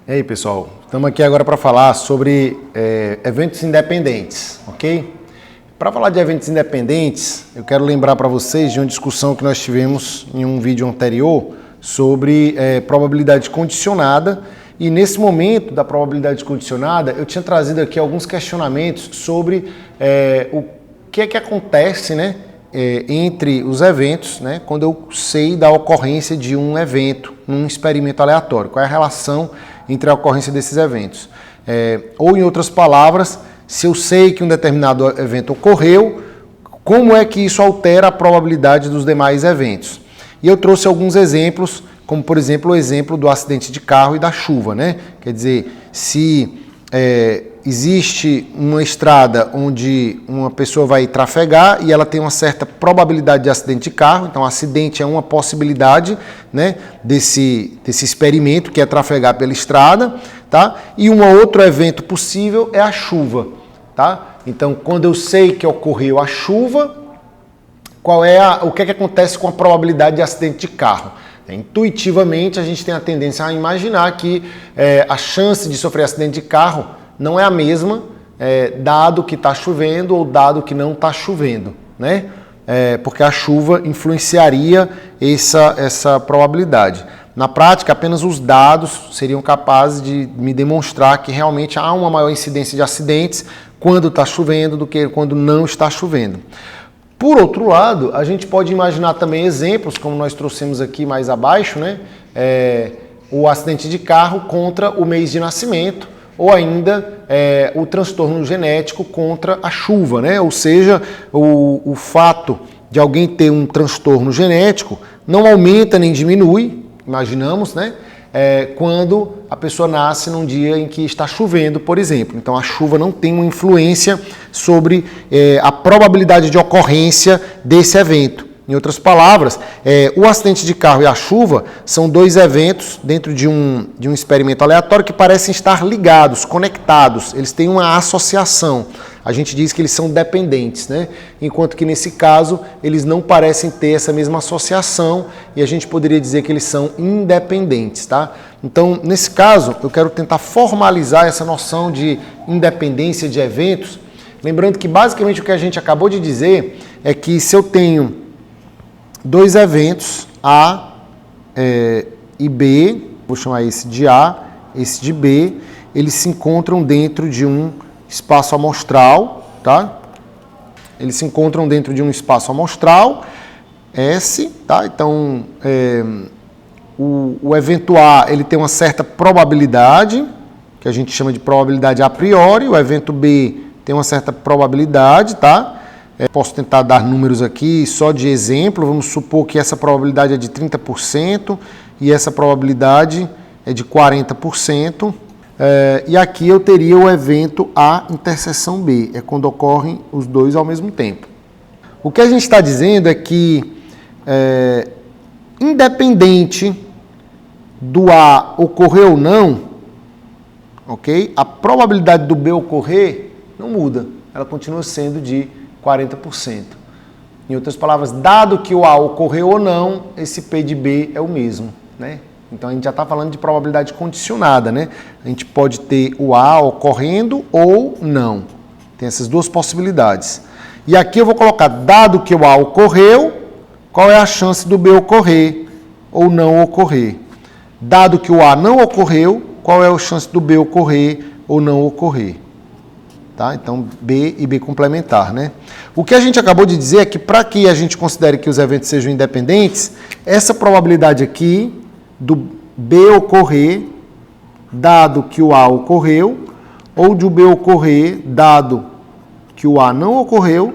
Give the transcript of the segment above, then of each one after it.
E aí, pessoal, estamos aqui agora para falar sobre eventos independentes, ok? Para falar de eventos independentes, eu quero lembrar para vocês de uma discussão que nós tivemos em um vídeo anterior sobre probabilidade condicionada, e nesse momento da probabilidade condicionada eu tinha trazido aqui alguns questionamentos sobre o que é que acontece, né, entre os eventos, né, quando eu sei da ocorrência de um evento num experimento aleatório. Qual é a relação entre a ocorrência desses eventos? Ou, em outras palavras, se eu sei que um determinado evento ocorreu, como é que isso altera a probabilidade dos demais eventos? E eu trouxe alguns exemplos, como, por exemplo, o exemplo do acidente de carro e da chuva, né? Quer dizer, se existe uma estrada onde uma pessoa vai trafegar e ela tem uma certa probabilidade de acidente de carro, então acidente é uma possibilidade, né, desse experimento que é trafegar pela estrada, tá? E um outro evento possível é a chuva, tá? Então, quando eu sei que ocorreu a chuva, o que é que acontece com a probabilidade de acidente de carro? Intuitivamente, a gente tem a tendência a imaginar que a chance de sofrer acidente de carro não é a mesma, dado que está chovendo ou dado que não está chovendo, né? Porque a chuva influenciaria essa probabilidade. Na prática, apenas os dados seriam capazes de me demonstrar que realmente há uma maior incidência de acidentes quando está chovendo do que quando não está chovendo. Por outro lado, a gente pode imaginar também exemplos, como nós trouxemos aqui mais abaixo, né? O acidente de carro contra o mês de nascimento, ou ainda o transtorno genético contra a chuva, né? Ou seja, o fato de alguém ter um transtorno genético não aumenta nem diminui, imaginamos, né? Quando a pessoa nasce num dia em que está chovendo, por exemplo. Então a chuva não tem uma influência sobre a probabilidade de ocorrência desse evento. Em outras palavras, o acidente de carro e a chuva são dois eventos dentro de um experimento aleatório que parecem estar ligados, conectados, eles têm uma associação. A gente diz que eles são dependentes, né? Enquanto que nesse caso eles não parecem ter essa mesma associação e a gente poderia dizer que eles são independentes, tá? Então, nesse caso, eu quero tentar formalizar essa noção de independência de eventos, lembrando que basicamente o que a gente acabou de dizer é que se eu tenho dois eventos, A e B, vou chamar esse de A, esse de B, eles se encontram dentro de um espaço amostral, tá? Eles se encontram dentro de um espaço amostral, S, tá? Então, o evento A, ele tem uma certa probabilidade, que a gente chama de probabilidade a priori, o evento B tem uma certa probabilidade, tá? Posso tentar dar números aqui só de exemplo, vamos supor que essa probabilidade é de 30% e essa probabilidade é de 40%. E aqui eu teria o evento A interseção B, é quando ocorrem os dois ao mesmo tempo. O que a gente está dizendo é que, independente do A ocorrer ou não, ok? A probabilidade do B ocorrer não muda, ela continua sendo de 40%. Em outras palavras, dado que o A ocorreu ou não, esse P de B é o mesmo, né? Então a gente já está falando de probabilidade condicionada, né? A gente pode ter o A ocorrendo ou não. Tem essas duas possibilidades. E aqui eu vou colocar, dado que o A ocorreu, qual é a chance do B ocorrer ou não ocorrer? Dado que o A não ocorreu, qual é a chance do B ocorrer ou não ocorrer? Tá? Então, B e B complementar, né? O que a gente acabou de dizer é que para que a gente considere que os eventos sejam independentes, essa probabilidade aqui do B ocorrer, dado que o A ocorreu, ou de o B ocorrer, dado que o A não ocorreu,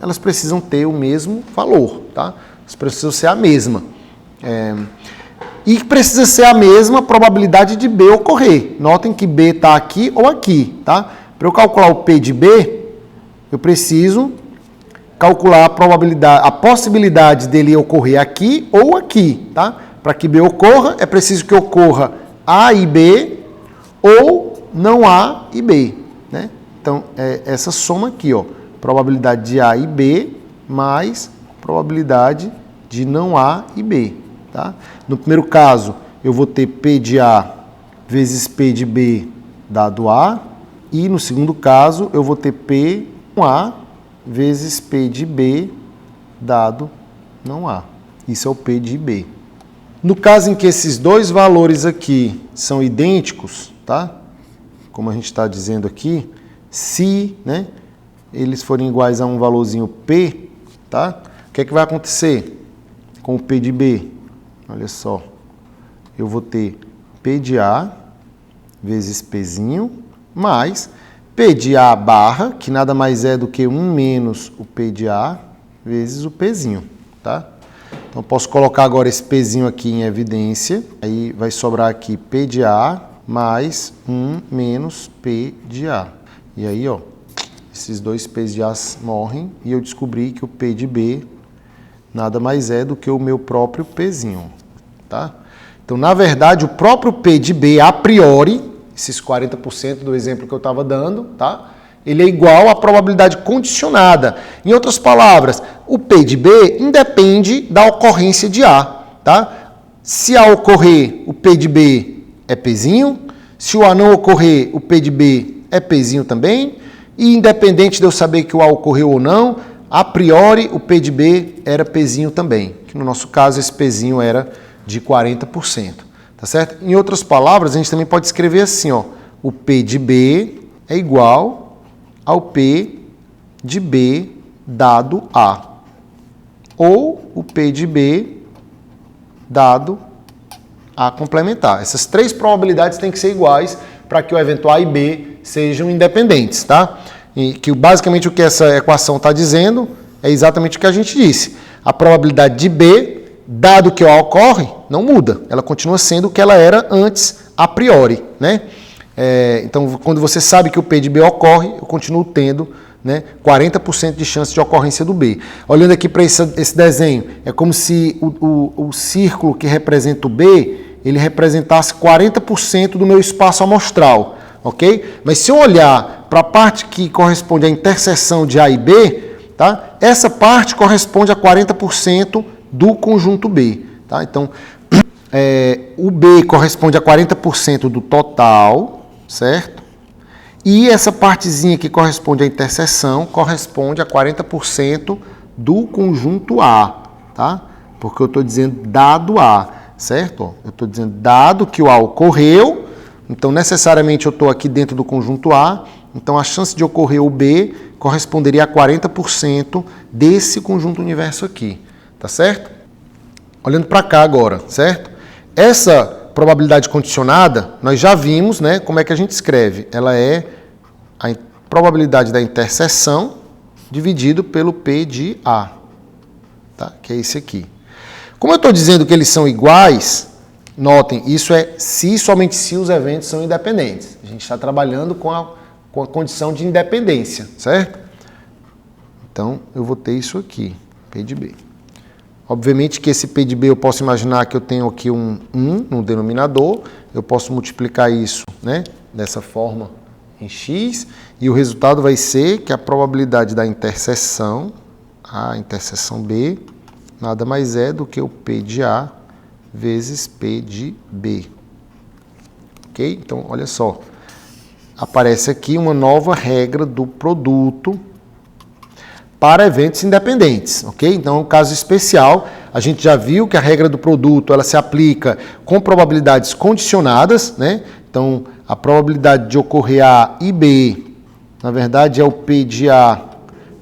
elas precisam ter o mesmo valor, tá? Elas precisam ser a mesma. E precisa ser a mesma probabilidade de B ocorrer. Notem que B está aqui ou aqui, tá? Para eu calcular o P de B, eu preciso calcular a possibilidade dele ocorrer aqui ou aqui, tá? Para que B ocorra, é preciso que ocorra A e B ou não A e B, né? Então, essa soma aqui, ó, probabilidade de A e B mais probabilidade de não A e B, tá? No primeiro caso, eu vou ter P de A vezes P de B dado A. E no segundo caso, eu vou ter P com A vezes P de B dado não A. Isso é o P de B. No caso em que esses dois valores aqui são idênticos, tá? Como a gente está dizendo aqui, se, né, eles forem iguais a um valorzinho P, tá? O que é que vai acontecer com o P de B? Olha só, eu vou ter P de A vezes Pzinho, mais P de A barra, que nada mais é do que 1 menos o P de A, vezes o Pzinho, tá? Então, posso colocar agora esse Pzinho aqui em evidência, aí vai sobrar aqui P de A mais 1 menos P de A. E aí, ó, esses dois P's de A morrem e eu descobri que o P de B nada mais é do que o meu próprio Pzinho, tá? Então, na verdade, o próprio P de B, a priori, esses 40% do exemplo que eu estava dando, tá? Ele é igual à probabilidade condicionada. Em outras palavras, o P de B independe da ocorrência de A, tá? Se A ocorrer, o P de B é Pzinho. Se o A não ocorrer, o P de B é Pzinho também. E independente de eu saber que o A ocorreu ou não, a priori o P de B era Pzinho também. Que no nosso caso esse Pzinho era de 40%. Tá certo? Em outras palavras, a gente também pode escrever assim, ó. O P de B é igual ao P de B dado A. Ou o P de B dado A complementar. Essas três probabilidades têm que ser iguais para que o evento A e B sejam independentes, tá? E que basicamente o que essa equação está dizendo é exatamente o que a gente disse. A probabilidade de B, dado que o A ocorre, não muda. Ela continua sendo o que ela era antes a priori, né? Então, quando você sabe que o P de B ocorre, eu continuo tendo, né, 40% de chance de ocorrência do B. Olhando aqui para esse desenho, é como se o círculo que representa o B, ele representasse 40% do meu espaço amostral, ok? Mas se eu olhar para a parte que corresponde à interseção de A e B, tá? Essa parte corresponde a 40% do conjunto B, tá? Então, o B corresponde a 40% do total, certo? E essa partezinha que corresponde à interseção corresponde a 40% do conjunto A, tá? Porque eu estou dizendo dado A, certo? Eu estou dizendo dado que o A ocorreu, então necessariamente eu estou aqui dentro do conjunto A, então a chance de ocorrer o B corresponderia a 40% desse conjunto universo aqui, tá certo? Olhando para cá agora, certo? Essa probabilidade condicionada, nós já vimos, né, como é que a gente escreve. Ela é a probabilidade da interseção dividido pelo P de A, tá? Que é esse aqui. Como eu estou dizendo que eles são iguais, notem, isso é se e somente se os eventos são independentes. A gente está trabalhando com a condição de independência, certo? Então, eu vou ter isso aqui, P de B. Obviamente que esse P de B eu posso imaginar que eu tenho aqui um 1 no denominador, eu posso multiplicar isso, né, dessa forma em x, e o resultado vai ser que a probabilidade da interseção, a interseção B, nada mais é do que o P de A vezes P de B. Ok? Então, olha só, aparece aqui uma nova regra do produto para eventos independentes, ok? Então, é um caso especial. A gente já viu que a regra do produto ela se aplica com probabilidades condicionadas, né? Então, a probabilidade de ocorrer A e B, na verdade, é o P de A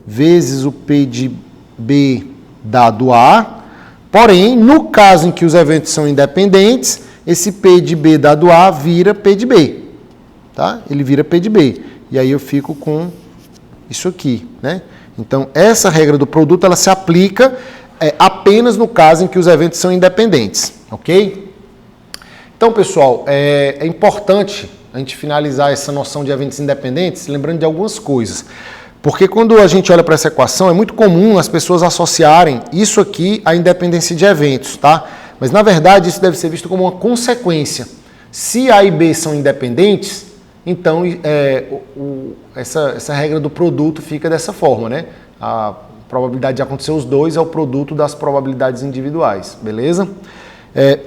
vezes o P de B dado A. Porém, no caso em que os eventos são independentes, esse P de B dado A vira P de B, tá? Ele vira P de B. E aí eu fico com isso aqui, né? Então, essa regra do produto ela se aplica apenas no caso em que os eventos são independentes, ok? Então, pessoal, é importante a gente finalizar essa noção de eventos independentes lembrando de algumas coisas. Porque quando a gente olha para essa equação, é muito comum as pessoas associarem isso aqui à independência de eventos, tá? Mas, na verdade, isso deve ser visto como uma consequência. Se A e B são independentes, então essa regra do produto fica dessa forma, né? A probabilidade de acontecer os dois é o produto das probabilidades individuais, beleza?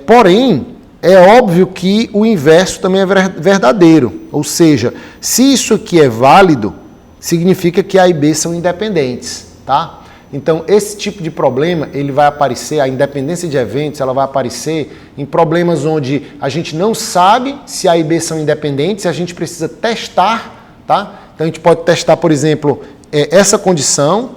Porém, é óbvio que o inverso também é verdadeiro. Ou seja, se isso aqui é válido, significa que A e B são independentes, tá? Então, esse tipo de problema, ele vai aparecer, a independência de eventos, ela vai aparecer em problemas onde a gente não sabe se A e B são independentes, a gente precisa testar, tá? Então, a gente pode testar, por exemplo, essa condição,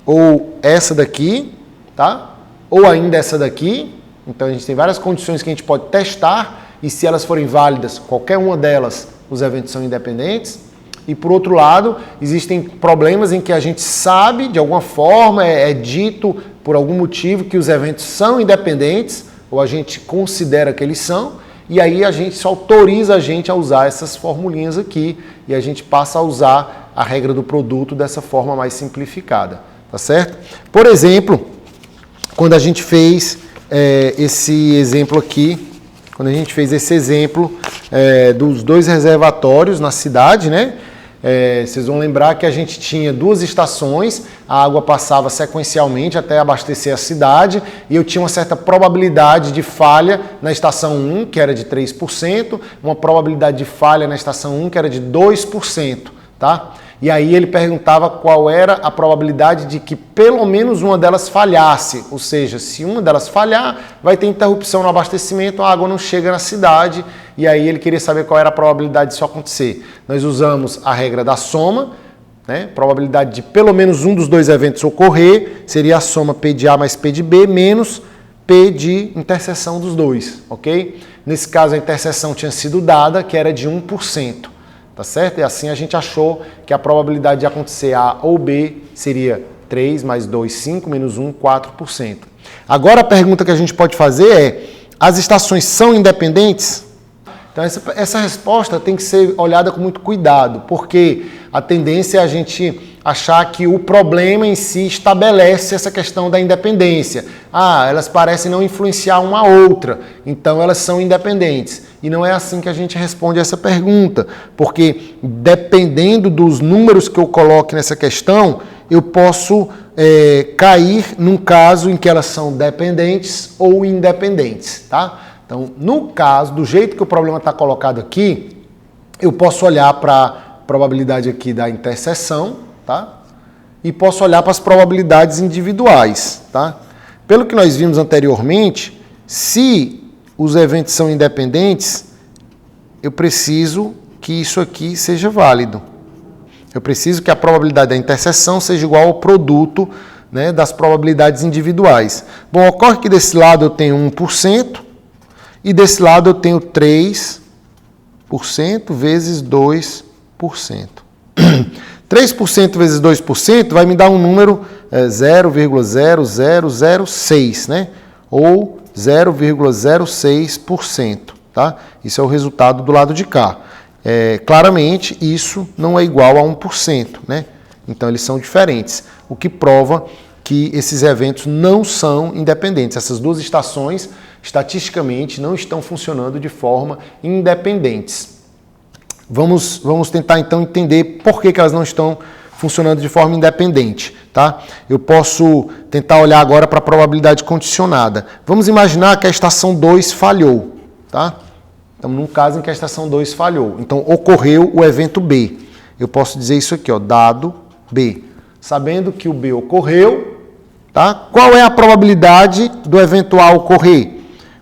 ou essa daqui, tá? Ou ainda essa daqui. Então, a gente tem várias condições que a gente pode testar, e se elas forem válidas, qualquer uma delas, os eventos são independentes. E, por outro lado, existem problemas em que a gente sabe, de alguma forma, é dito por algum motivo que os eventos são independentes, ou a gente considera que eles são, e aí a gente só autoriza a gente a usar essas formulinhas aqui, e a gente passa a usar a regra do produto dessa forma mais simplificada, tá certo? Por exemplo, quando a gente fez esse exemplo aqui, dos 2 reservatórios na cidade, né? Vocês vão lembrar que a gente tinha 2 estações, a água passava sequencialmente até abastecer a cidade e eu tinha uma certa probabilidade de falha na estação 1, que era de 3%, uma probabilidade de falha na estação 1, que era de 2%, tá? E aí ele perguntava qual era a probabilidade de que pelo menos uma delas falhasse, ou seja, se uma delas falhar, vai ter interrupção no abastecimento, a água não chega na cidade, e aí ele queria saber qual era a probabilidade disso acontecer. Nós usamos a regra da soma, né? Probabilidade de pelo menos um dos 2 eventos ocorrer seria a soma P de A mais P de B menos P de interseção dos 2, ok? Nesse caso a interseção tinha sido dada, que era de 1%. Tá certo? E assim a gente achou que a probabilidade de acontecer A ou B seria 3 mais 2, 5, menos 1, 4%. Agora a pergunta que a gente pode fazer é, as estações são independentes? Então essa resposta tem que ser olhada com muito cuidado, porque a tendência é a gente achar que o problema em si estabelece essa questão da independência. Elas parecem não influenciar uma a outra, então elas são independentes. E não é assim que a gente responde essa pergunta, porque dependendo dos números que eu coloque nessa questão, eu posso cair num caso em que elas são dependentes ou independentes, tá? Então, no caso, do jeito que o problema está colocado aqui, eu posso olhar para a probabilidade aqui da interseção, tá? E posso olhar para as probabilidades individuais, tá? Pelo que nós vimos anteriormente, se os eventos são independentes, eu preciso que isso aqui seja válido. Eu preciso que a probabilidade da interseção seja igual ao produto, né, das probabilidades individuais. Bom, ocorre que desse lado eu tenho 1% e desse lado eu tenho 3% vezes 2%. 3% vezes 2% vai me dar um número 0,0006, né? Ou 0,06%, tá? Isso é o resultado do lado de cá. Claramente, isso não é igual a 1%, né? Então, eles são diferentes, o que prova que esses eventos não são independentes. Essas 2 estações, estatisticamente, não estão funcionando de forma independentes. Vamos tentar, então, entender por que elas não estão funcionando de forma independente, tá? Eu posso tentar olhar agora para a probabilidade condicionada. Vamos imaginar que a estação 2 falhou, tá? Estamos num caso em que a estação 2 falhou. Então, ocorreu o evento B. Eu posso dizer isso aqui, ó, dado B. Sabendo que o B ocorreu, tá? Qual é a probabilidade do evento A ocorrer?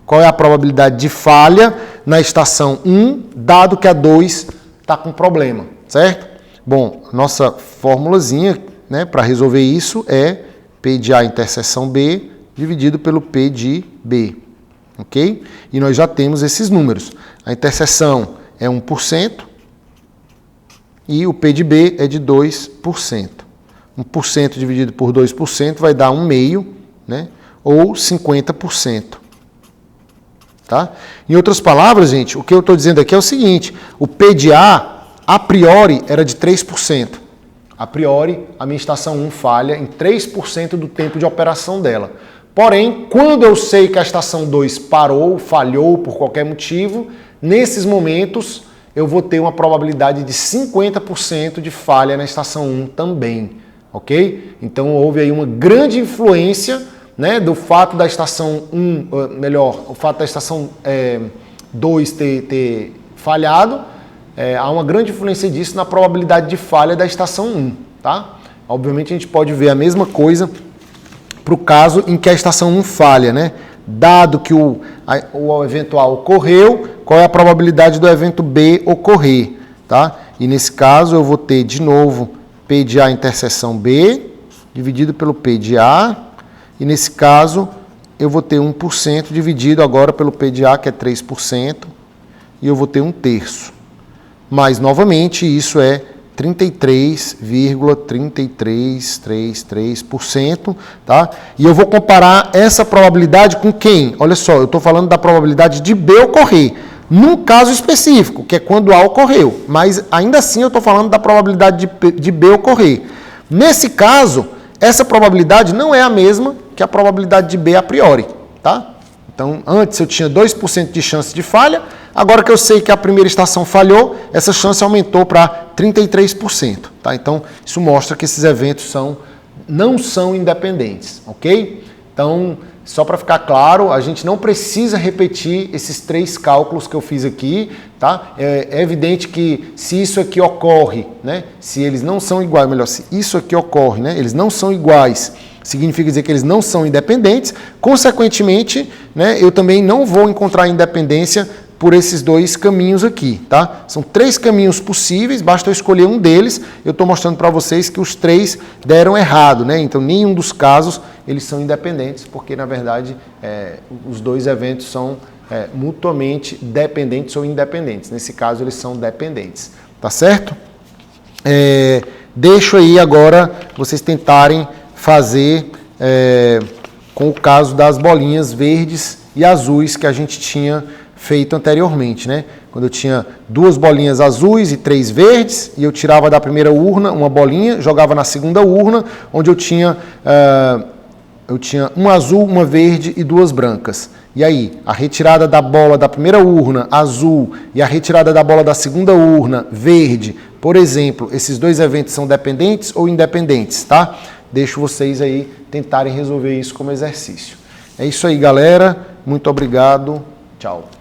Qual é a probabilidade de falha na estação 1, dado que a 2 está com problema, certo? Bom, nossa formulazinha, né, para resolver isso é P de A interseção B dividido pelo P de B, ok? E nós já temos esses números. A interseção é 1% e o P de B é de 2%. 1% dividido por 2% vai dar 1,5, né, ou 50%. Tá? Em outras palavras, gente, o que eu estou dizendo aqui é o seguinte, o P de A priori, era de 3%. A priori, a minha estação 1 falha em 3% do tempo de operação dela. Porém, quando eu sei que a estação 2 parou, falhou por qualquer motivo, nesses momentos eu vou ter uma probabilidade de 50% de falha na estação 1 também, ok? Então houve aí uma grande influência né, do fato da estação 1, o fato da estação 2 ter falhado, há uma grande influência disso na probabilidade de falha da estação 1, tá? Obviamente a gente pode ver a mesma coisa para o caso em que a estação 1 falha, né? Dado que o evento A ocorreu, qual é a probabilidade do evento B ocorrer, tá? E nesse caso eu vou ter de novo P de A interseção B dividido pelo P de A, e nesse caso eu vou ter 1% dividido agora pelo P de A, que é 3%, e eu vou ter 1/3. Mas novamente isso é 33,3333%, tá? E eu vou comparar essa probabilidade com quem? Olha só, eu estou falando da probabilidade de B ocorrer, num caso específico, que é quando A ocorreu, mas ainda assim eu estou falando da probabilidade de B ocorrer. Nesse caso, essa probabilidade não é a mesma que a probabilidade de B a priori, tá? Então, antes eu tinha 2% de chance de falha, agora que eu sei que a primeira estação falhou, essa chance aumentou para 33%, tá? Então, isso mostra que esses eventos não são independentes, ok? Então, só para ficar claro, a gente não precisa repetir esses 3 cálculos que eu fiz aqui, tá? É evidente que se isso aqui ocorre, né? Se eles não são iguais, melhor, se isso aqui ocorre, né? Eles não são iguais, significa dizer que eles não são independentes, consequentemente, né, eu também não vou encontrar independência por esses 2 caminhos aqui, tá? São 3 caminhos possíveis, basta eu escolher um deles, eu estou mostrando para vocês que os 3 deram errado, né? Então, nenhum dos casos eles são independentes, porque, na verdade, os 2 eventos são mutuamente dependentes ou independentes. Nesse caso, eles são dependentes, tá certo? Deixo aí agora vocês tentarem fazer com o caso das bolinhas verdes e azuis que a gente tinha feito anteriormente, né? Quando eu tinha 2 bolinhas azuis e 3 verdes, e eu tirava da primeira urna uma bolinha, jogava na segunda urna, onde eu tinha um azul, uma verde e 2 brancas. E aí, a retirada da bola da primeira urna, azul, e a retirada da bola da segunda urna, verde, por exemplo, esses 2 eventos são dependentes ou independentes, tá? Deixo vocês aí tentarem resolver isso como exercício. É isso aí, galera. Muito obrigado. Tchau.